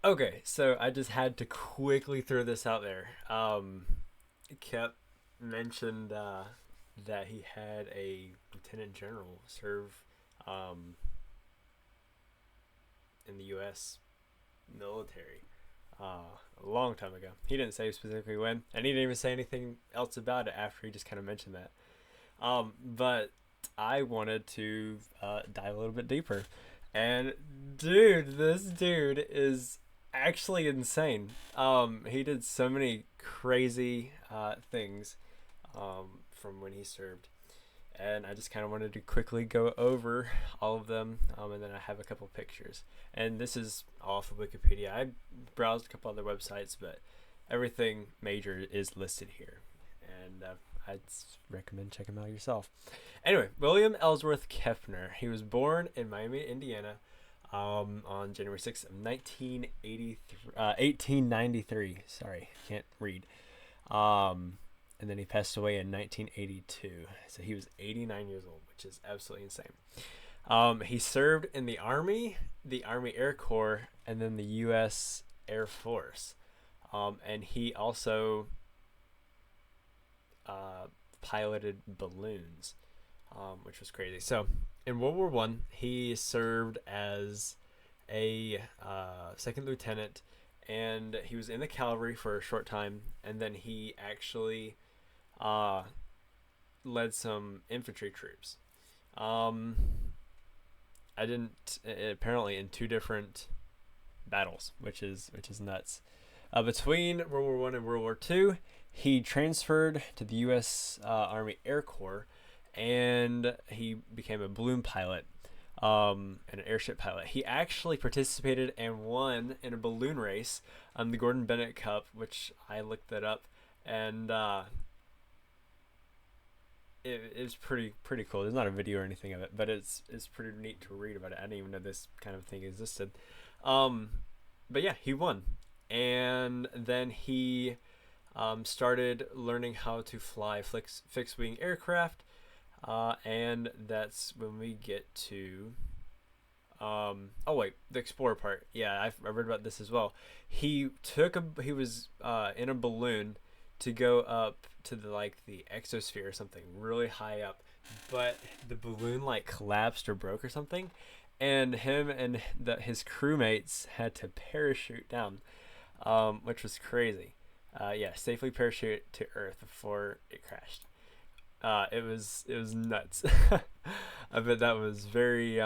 Okay, so I just had to quickly throw this out there. Kep mentioned that he had a lieutenant general serve um, in the U.S. military a long time ago. He didn't say specifically when, and he didn't even say anything else about it after he just kind of mentioned that. But I wanted to dive a little bit deeper. And dude, this dude is actually insane. He did so many crazy things from when he served. And I just kind of wanted to quickly go over all of them, and then I have a couple pictures. And this is off of Wikipedia. I browsed a couple other websites, but everything major is listed here. And I'd recommend checking them out yourself. Anyway, William Ellsworth Kepner. He was born in Miami, Indiana, on January 6th of 1893. Sorry, can't read. And then he passed away in 1982. So he was 89 years old, which is absolutely insane. He served in the Army Air Corps, and then the U.S. Air Force. And he also piloted balloons, which was crazy. So in World War One, he served as a second lieutenant, and he was in the cavalry for a short time, and then he actually led some infantry troops. Um, I didn't apparently in two different battles, which is nuts. Between World War One and World War Two, he transferred to the U.S. Army Air Corps, and he became a balloon pilot and an airship pilot. He actually participated and won in a balloon race, the Gordon Bennett Cup, which I looked that up, and it was pretty cool. There's not a video or anything of it, but it's pretty neat to read about it. I didn't even know this kind of thing existed. Um, but yeah, he won, and then he started learning how to fly fixed wing aircraft, and that's when we get to. Oh wait, the explorer part. Yeah, I read about this as well. He was in a balloon to go up to the exosphere or something really high up, but the balloon like collapsed or broke or something, and him and his crewmates had to parachute down, which was crazy. Yeah, safely parachute to Earth before it crashed. It was nuts. I bet that was very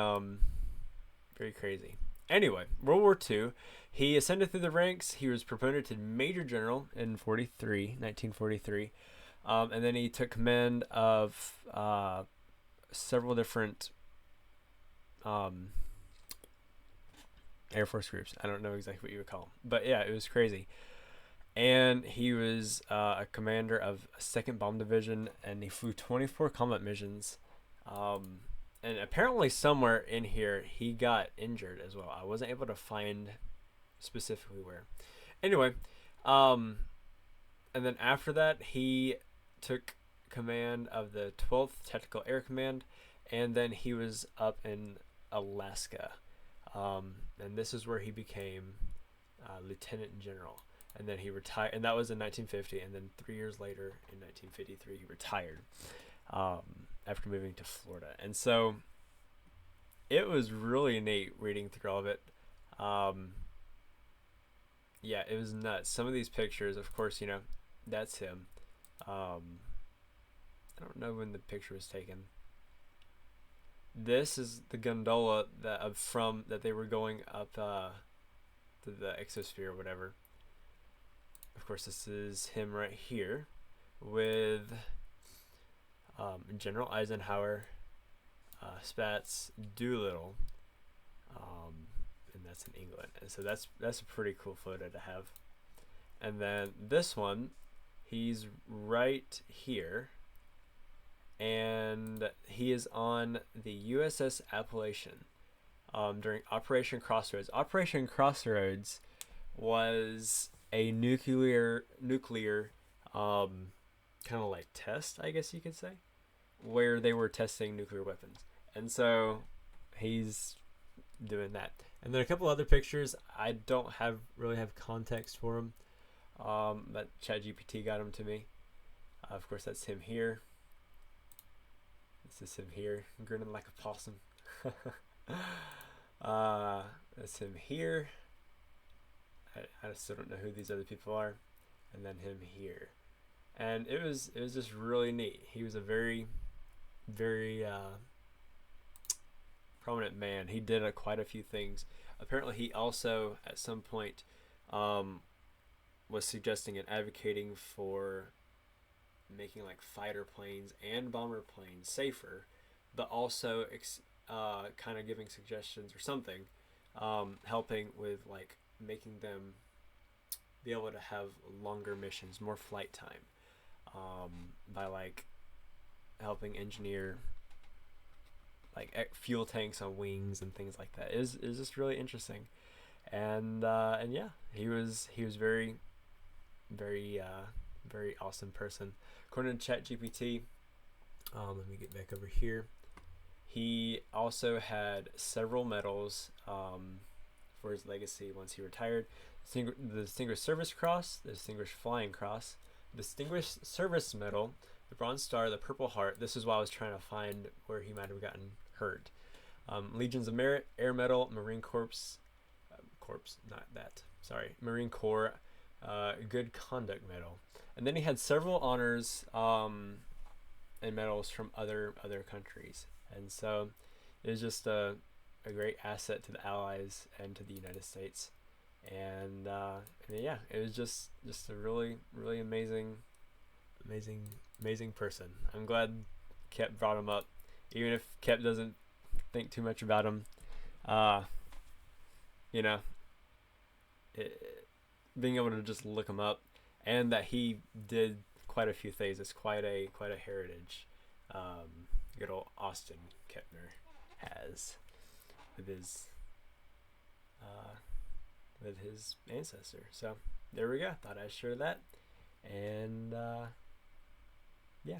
crazy. Anyway, World War II, he ascended through the ranks. He was promoted to Major General in 1943. And then he took command of several different um, Air Force groups. I don't know exactly what you would call them. But yeah, it was crazy. And he was a commander of a 2nd Bomb Division, and he flew 24 combat missions. And apparently somewhere in here he got injured as well. I wasn't able to find specifically where. Anyway, and then after that he took command of the 12th Tactical Air Command, and then he was up in Alaska. And this is where he became lieutenant general. And then he retired, and that was in 1950. And then 3 years later, in 1953, he retired after moving to Florida. And so it was really neat reading through all of it. Yeah, it was nuts. Some of these pictures, of course, that's him. I don't know when the picture was taken. This is the gondola that they were going up to the exosphere or whatever. Of course, this is him right here with General Eisenhower, Spats, Doolittle, and that's in England. And so that's a pretty cool photo to have. And then this one, he's right here, and he is on the USS Appalachian during Operation Crossroads. Operation Crossroads was a nuclear kind of like test, I guess you could say, where they were testing nuclear weapons. And so he's doing that. And then a couple other pictures I don't have really have context for them. But ChatGPT got them to me. Of course, that's him here. This is him here, grinning like a possum. That's him here. I still don't know who these other people are. And then him here. And it was just really neat. He was a very, very prominent man. He did quite a few things. Apparently, he also at some point was suggesting and advocating for making like fighter planes and bomber planes safer, but also kind of giving suggestions or something, helping with like making them be able to have longer missions, more flight time, by like helping engineer like fuel tanks on wings and things like that. Is just really interesting, and yeah, he was very very very awesome person. According to ChatGPT, let me get back over here. He also had several medals for his legacy once he retired. The Distinguished Service Cross, the Distinguished Flying Cross, Distinguished Service Medal, the Bronze Star, the Purple Heart. This is why I was trying to find where he might have gotten hurt. Legions of Merit, Air Medal, Marine Corps, Marine Corps, Good Conduct Medal. And then he had several honors and medals from other countries. And so it was just a great asset to the Allies and to the United States. And yeah, it was just a really, really amazing person. I'm glad Kep brought him up, even if Kep doesn't think too much about him. You know, being able to just look him up, and that he did quite a few things. It's quite a heritage. Good old Austin Kepner has with his ancestor. So there we go. Thought I'd share that, and yeah.